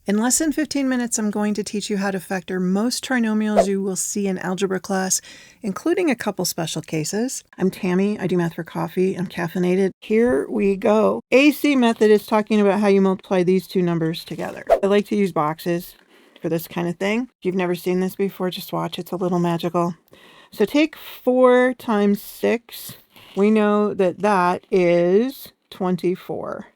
In less than 15 minutes, I'm going to teach you how to factor most trinomials you will see in algebra class, including a couple special cases. I'm Tammy. I do math for coffee. I'm caffeinated. Here we go. AC method is talking about how you multiply these two numbers together. I like to use boxes for this kind of thing. If you've never seen this before, just watch. It's a little magical. So take 4 times 6. We know that that is 24.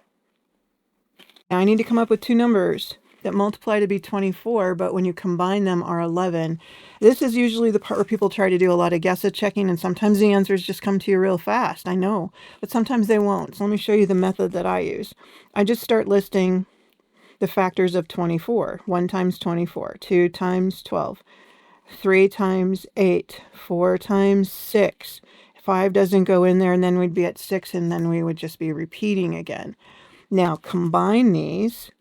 Now I need to come up with two numbers that multiply to be 24, but when you combine them are 11. This is usually the part where people try to do a lot of guess checking, and sometimes the answers just come to you real fast. I know, but sometimes they won't. So let me show you the method that I use. I just start listing the factors of 24. 1 times 24, 2 times 12, 3 times 8, 4 times 6. 5 doesn't go in there, and then we'd be at 6, and then we would just be repeating again. Now combine these.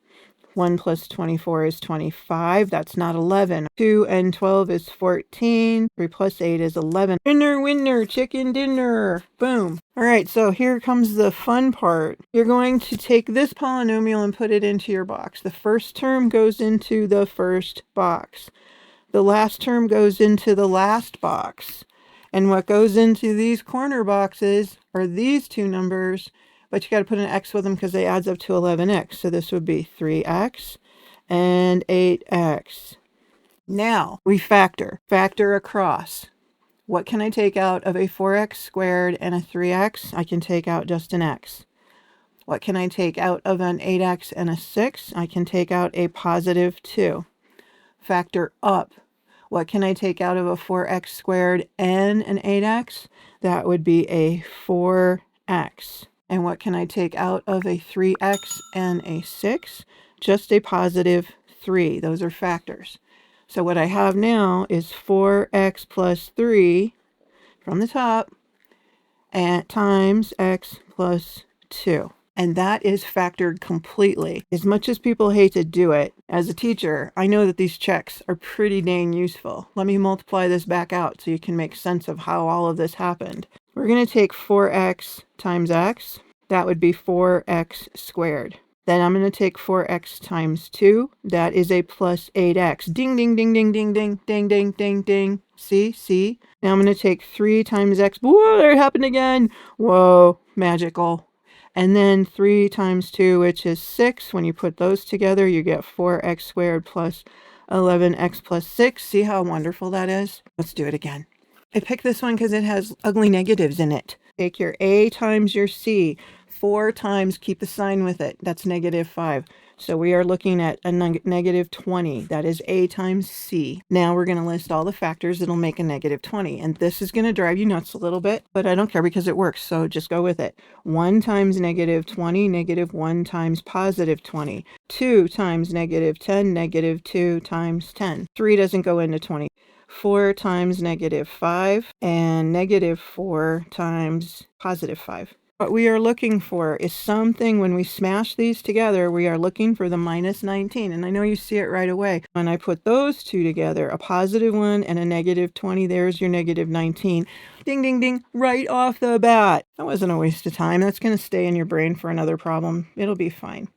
1 plus 24 is 25. That's not 11. 2 and 12 is 14. 3 plus 8 is 11. Winner, winner, chicken dinner. Boom. All right, so here comes the fun part. You're going to take this polynomial and put it into your box. The first term goes into the first box. The last term goes into the last box. And what goes into these corner boxes are these two numbers, but you got to put an x with them because they adds up to 11x. So this would be 3x and 8x. Now we factor across. What can I take out of a 4x squared and a 3x? I can take out just an x. What can I take out of an 8x and a 6? I can take out a positive 2. Factor up. What can I take out of a 4x squared and an 8x? That would be a 4x. And what can I take out of a 3x and a 6? Just a positive 3. Those are factors. So what I have now is 4x plus 3 from the top and times x plus 2. And that is factored completely. As much as people hate to do it, as a teacher, I know that these checks are pretty dang useful. Let me multiply this back out so you can make sense of how all of this happened. We're going to take 4x times x. That would be 4x squared. Then I'm going to take 4x times 2. That is a plus 8x. Ding, ding, ding, ding, ding, ding, ding, ding, ding, ding. See? Now I'm going to take 3 times x. Whoa, there it happened again. Whoa, magical. And then 3 times 2, which is 6. When you put those together, you get 4x squared plus 11x plus 6. See how wonderful that is? Let's do it again. I picked this one because it has ugly negatives in it. Take your a times your c. 4 times, keep the sign with it. That's negative 5. So we are looking at a negative 20. That is a times c. Now we're going to list all the factors that'll make a negative 20. And this is going to drive you nuts a little bit, but I don't care because it works. So just go with it. 1 times negative 20, negative 1 times positive 20. 2 times negative 10, negative 2 times 10. 3 doesn't go into 20. 4 times negative 5 and negative 4 times positive 5. What we are looking for is something, when we smash these together, we are looking for the minus 19. And I know you see it right away. When I put those two together, a positive 1 and a negative 20, there's your negative 19. Ding, ding, ding, right off the bat. That wasn't a waste of time. That's going to stay in your brain for another problem. It'll be fine.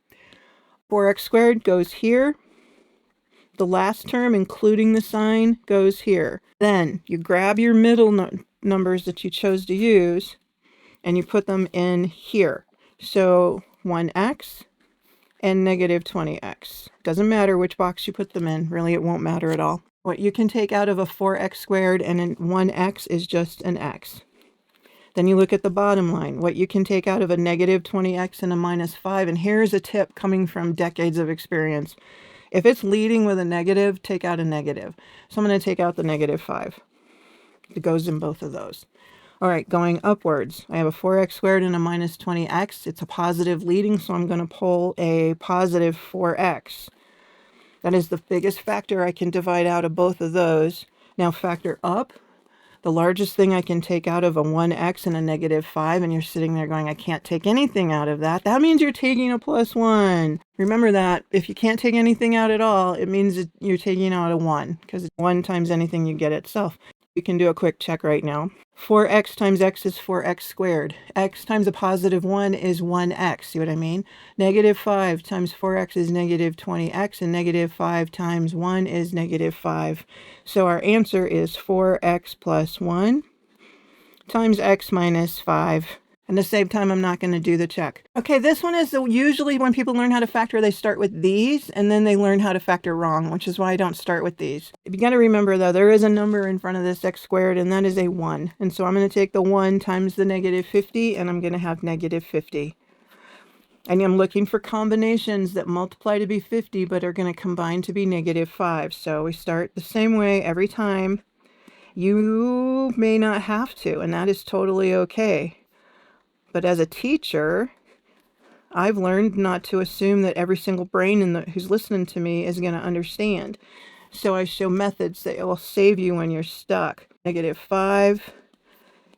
4x squared goes here. The last term, including the sign, goes here. Then you grab your middle numbers that you chose to use, and you put them in here. So 1x and negative 20x. Doesn't matter which box you put them in. Really, it won't matter at all. What you can take out of a 4x squared and a 1x is just an x. Then you look at the bottom line. What you can take out of a negative 20x and a minus 5. And here's a tip coming from decades of experience. If it's leading with a negative, take out a negative. So I'm going to take out the negative 5. It goes in both of those. All right, going upwards, I have a 4x squared and a minus 20x. It's a positive leading, so I'm going to pull a positive 4x. That is the biggest factor I can divide out of both of those. Now factor up. The largest thing I can take out of a 1x and a negative 5, and you're sitting there going, I can't take anything out of that. That means you're taking a plus 1. Remember that. If you can't take anything out at all, it means that you're taking out a 1, because 1 times anything you get itself. You can do a quick check right now. 4x times x is 4x squared. X times a positive 1 is 1x. See what I mean? Negative 5 times 4x is negative 20x, and negative 5 times 1 is negative 5. So our answer is 4x plus 1 times x minus 5. And at the same time, I'm not going to do the check. Okay, this one is usually when people learn how to factor, they start with these, and then they learn how to factor wrong, which is why I don't start with these. You got to remember, though, there is a number in front of this x squared, and that is a 1. And so I'm going to take the 1 times the negative 50, and I'm going to have negative 50. And I'm looking for combinations that multiply to be 50, but are going to combine to be negative 5. So we start the same way every time. You may not have to, and that is totally okay. But as a teacher, I've learned not to assume that every single brain who's listening to me is going to understand. So I show methods that will save you when you're stuck. Negative 5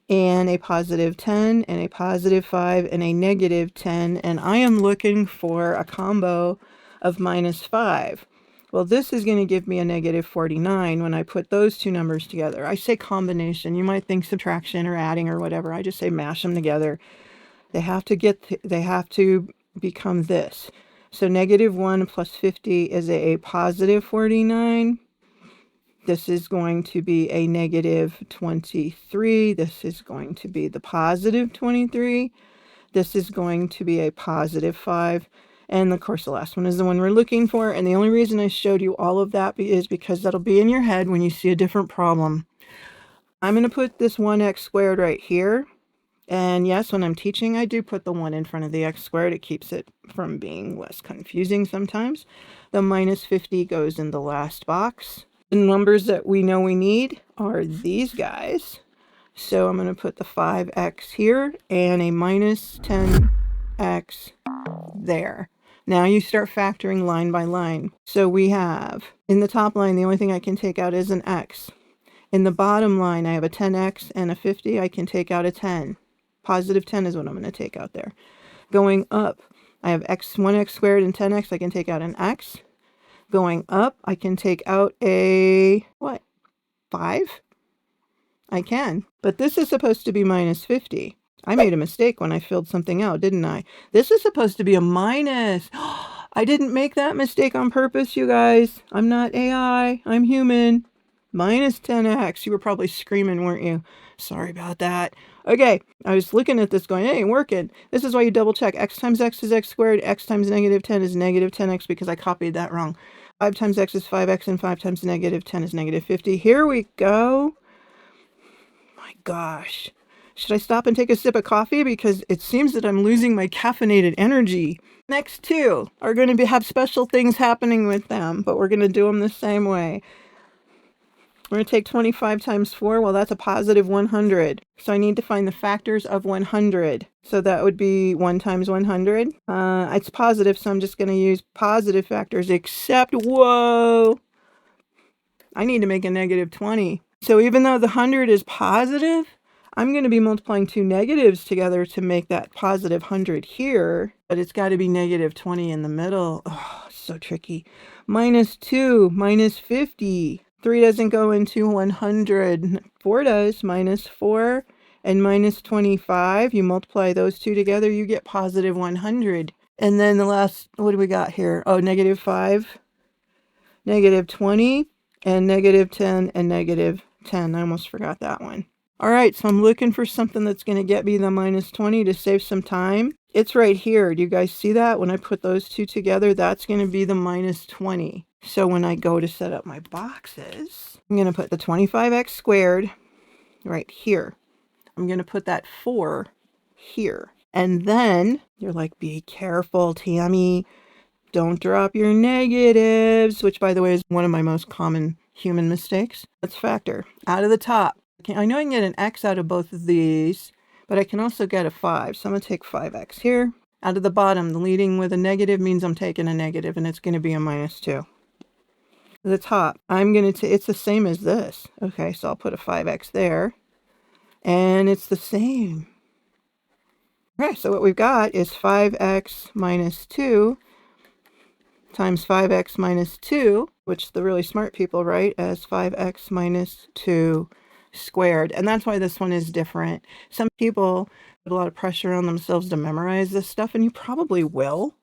and a positive 10 and a positive 5 and a negative 10. And I am looking for a combo of minus 5. Well, this is going to give me a negative 49 when I put those two numbers together. I say combination. You might think subtraction or adding or whatever. I just say mash them together. They have to become this. So negative 1 plus 50 is a positive 49. This is going to be a negative 23. This is going to be the positive 23. This is going to be a positive 5. And of course, the last one is the one we're looking for. And the only reason I showed you all of that is because that'll be in your head when you see a different problem. I'm going to put this 1x squared right here. And yes, when I'm teaching, I do put the 1 in front of the x squared. It keeps it from being less confusing sometimes. The minus 50 goes in the last box. The numbers that we know we need are these guys. So I'm going to put the 5x here and a minus 10x there. Now you start factoring line by line. So we have, in the top line, the only thing I can take out is an x. In the bottom line, I have a 10x and a 50. I can take out a 10. Positive 10 is what I'm going to take out there. Going up, I have 1x squared and 10x. I can take out an x. Going up, I can take out a, 5? I can. But this is supposed to be minus 50. I made a mistake when I filled something out, didn't I? This is supposed to be a minus. I didn't make that mistake on purpose, you guys. I'm not AI. I'm human. Minus 10x. You were probably screaming, weren't you? Sorry about that. Okay, I was looking at this going, it ain't working. This is why you double check. X times x is x squared. X times negative 10 is negative 10x because I copied that wrong. 5 times x is 5x, and 5 times negative 10 is negative 50. Here we go. My gosh. Should I stop and take a sip of coffee? Because it seems that I'm losing my caffeinated energy. Next two are going to have special things happening with them, but we're going to do them the same way. We're going to take 25 times 4. Well, that's a positive 100. So I need to find the factors of 100. So that would be 1 times 100. It's positive, so I'm just going to use positive factors, except, whoa, I need to make a negative 20. So even though the 100 is positive, I'm going to be multiplying two negatives together to make that positive 100 here. But it's got to be negative 20 in the middle. Oh, so tricky. Minus 2, minus 50. 3 doesn't go into 100. 4 does. Minus 4 and minus 25. You multiply those two together, you get positive 100. And then the last, what do we got here? Oh, negative 5, negative 20, and negative 10, and negative 10. I almost forgot that one. All right, so I'm looking for something that's going to get me the minus 20 to save some time. It's right here. Do you guys see that? When I put those two together, that's going to be the minus 20. So when I go to set up my boxes, I'm going to put the 25x squared right here. I'm going to put that 4 here. And then you're like, be careful, Tammy. Don't drop your negatives, which, by the way, is one of my most common human mistakes. Let's factor out of the top. I know I can get an x out of both of these, but I can also get a 5. So I'm going to take 5x here. Out of the bottom, the leading with a negative means I'm taking a negative, and it's going to be a minus 2. The top, I'm going to, it's the same as this. Okay, so I'll put a 5x there. And it's the same. Okay, so what we've got is 5x minus 2 times 5x minus 2, which the really smart people write as 5x minus 2 squared. And that's why this one is different. Some people put a lot of pressure on themselves to memorize this stuff, and you probably will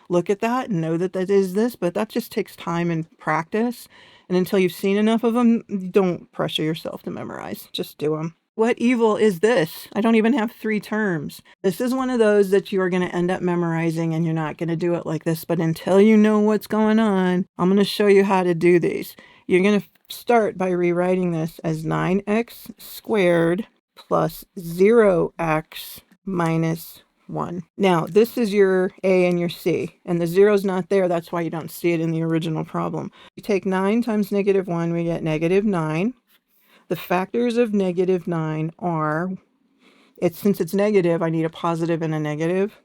look at that and know that that is this, but that just takes time and practice. And until you've seen enough of them, don't pressure yourself to memorize. Just do them. What evil is this? I don't even have 3 terms. This is one of those that you are going to end up memorizing, and you're not going to do it like this. But until you know what's going on, I'm going to show you how to do these. You're going to start by rewriting this as 9x squared plus 0x minus 1. Now, this is your A and your C, and the 0's not there. That's why you don't see it in the original problem. You take 9 times negative 1, we get negative 9. The factors of negative 9 are, since it's negative, I need a positive and a negative.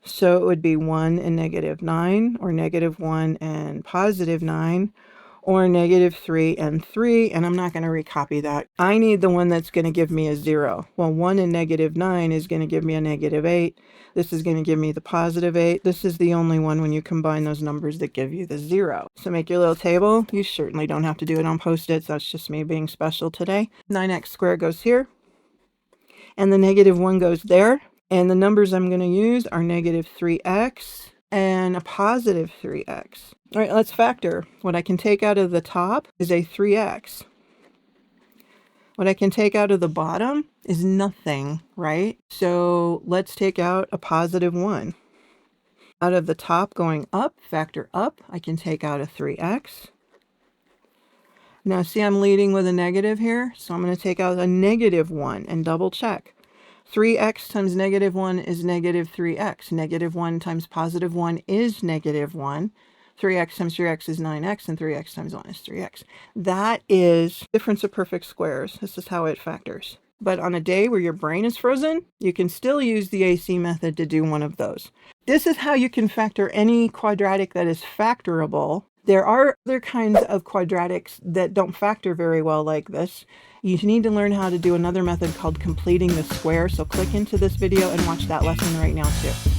So it would be 1 and negative 9, or negative 1 and positive 9, or negative 3 and 3, and I'm not going to recopy that. I need the one that's going to give me a 0. Well, 1 and negative 9 is going to give me a negative 8. This is going to give me the positive 8. This is the only one when you combine those numbers that give you the 0. So make your little table. You certainly don't have to do it on Post-its. That's just me being special today. 9x squared goes here, and the negative 1 goes there. And the numbers I'm going to use are negative 3x and a positive 3x. All right, let's factor. What I can take out of the top is a 3x. What I can take out of the bottom is nothing, right? So let's take out a positive 1. Out of the top going up, factor up, I can take out a 3x. Now see, I'm leading with a negative here, so I'm going to take out a negative 1 and double check. 3x times negative 1 is negative 3x. Negative 1 times positive 1 is negative 1. 3x times 3x is 9x, and 3x times 1 is 3x. That is difference of perfect squares. This is how it factors. But on a day where your brain is frozen, you can still use the AC method to do one of those. This is how you can factor any quadratic that is factorable. There are other kinds of quadratics that don't factor very well like this. You need to learn how to do another method called completing the square. So click into this video and watch that lesson right now too.